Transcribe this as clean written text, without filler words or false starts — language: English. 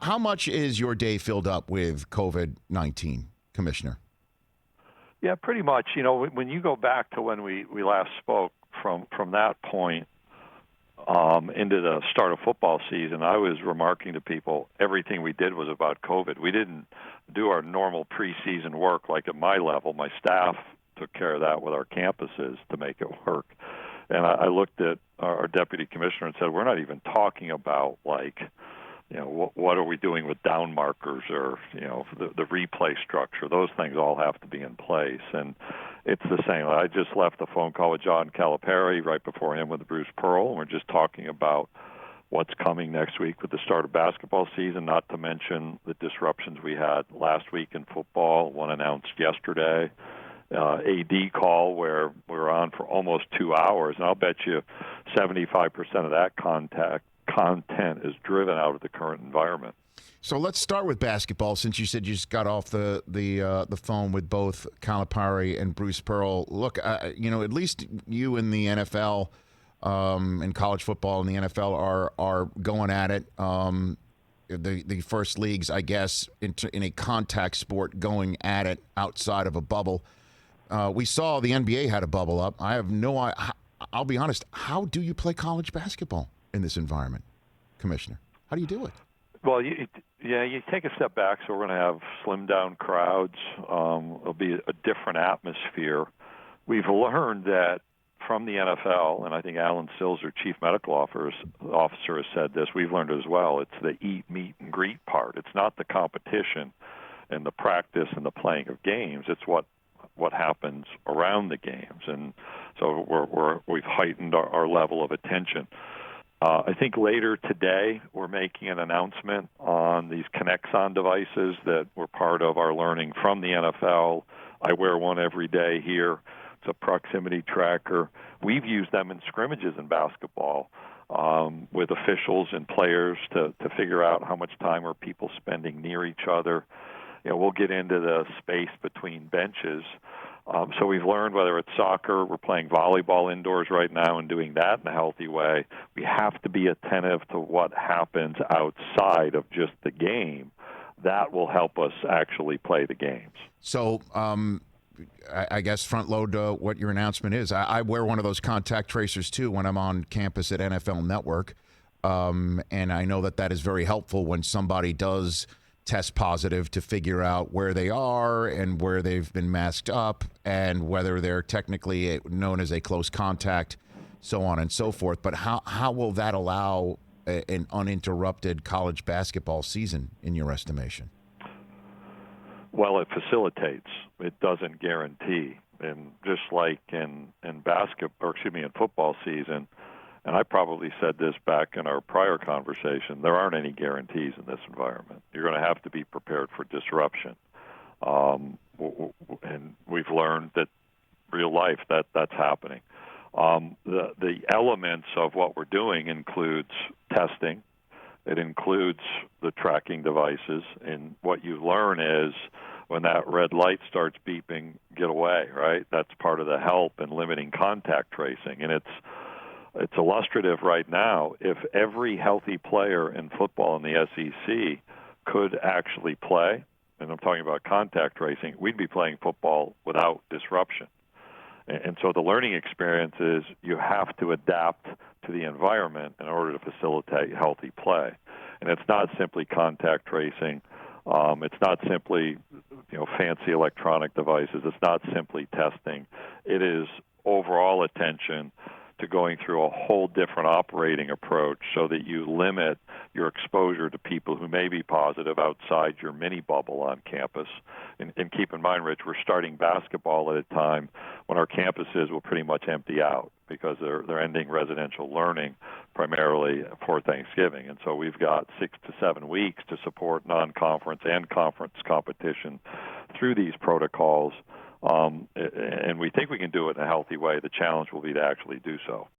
How much is your day filled up with COVID-19, Commissioner? Yeah, pretty much. You know, when you go back to when we last spoke, from that point into the start of football season, I was remarking to people everything we did was about COVID. We didn't do our normal preseason work like at my level. My staff took care of that with our campuses to make it work. And I looked at our deputy commissioner and said, we're not even talking about, like, you know, what are we doing with down markers or, you know, the replay structure. Those things all have to be in place. And it's the same. I just left a phone call with John Calipari right before him with Bruce Pearl, and we're just talking about what's coming next week with the start of basketball season, not to mention the disruptions we had last week in football, one announced yesterday. AD call where we were on for almost 2 hours, and I'll bet you 75% of that content is driven out of the current environment. So let's start with basketball, since you said you just got off the phone with both Calipari and Bruce Pearl. Look, you know, at least you in the NFL and college football in the NFL are going at it. The first leagues, I guess, in a contact sport, going at it outside of a bubble. We saw the NBA had a bubble up. I have no idea. I'll be honest. How do you play college basketball in this environment, Commissioner? How do you do it? Well, you take a step back. So we're going to have slimmed down crowds. It'll be a different atmosphere. We've learned that from the NFL, and I think Alan Sills, their chief medical officer, has said this. We've learned it as well. It's the eat, meet, and greet part. It's not the competition and the practice and the playing of games. It's what happens around the games, and so we've heightened our level of attention. I think later today we're making an announcement on these Connexon devices that were part of our learning from the NFL. I wear one every day here. It's a proximity tracker. We've used them in scrimmages in basketball with officials and players to figure out how much time are people spending near each other. You know, we'll get into the space between benches. So we've learned, whether it's soccer, we're playing volleyball indoors right now and doing that in a healthy way. We have to be attentive to what happens outside of just the game. That will help us actually play the games. So I guess front load what your announcement is. I wear one of those contact tracers too when I'm on campus at NFL Network. And I know that is very helpful when somebody does test positive, to figure out where they are and where they've been masked up and whether they're technically known as a close contact, so on and so forth. But how will that allow an uninterrupted college basketball season, in your estimation? Well, it facilitates. It doesn't guarantee. And just like in football season, and I probably said this back in our prior conversation, there aren't any guarantees in this environment. You're going to have to be prepared for disruption. And we've learned that real life, that's happening. The elements of what we're doing includes testing. It includes the tracking devices. And what you learn is when that red light starts beeping, get away, right? That's part of the help in limiting contact tracing. And it's illustrative right now. If every healthy player in football in the SEC could actually play, and I'm talking about contact tracing, we'd be playing football without disruption. And so the learning experience is you have to adapt to the environment in order to facilitate healthy play. And it's not simply contact tracing. It's not simply, fancy electronic devices. It's not simply testing. It is overall attention to going through a whole different operating approach so that you limit your exposure to people who may be positive outside your mini bubble on campus. And keep in mind, Rich, we're starting basketball at a time when our campuses will pretty much empty out because they're ending residential learning primarily for Thanksgiving. And so we've got 6 to 7 weeks to support non-conference and conference competition through these protocols. And we think we can do it in a healthy way. The challenge will be to actually do so.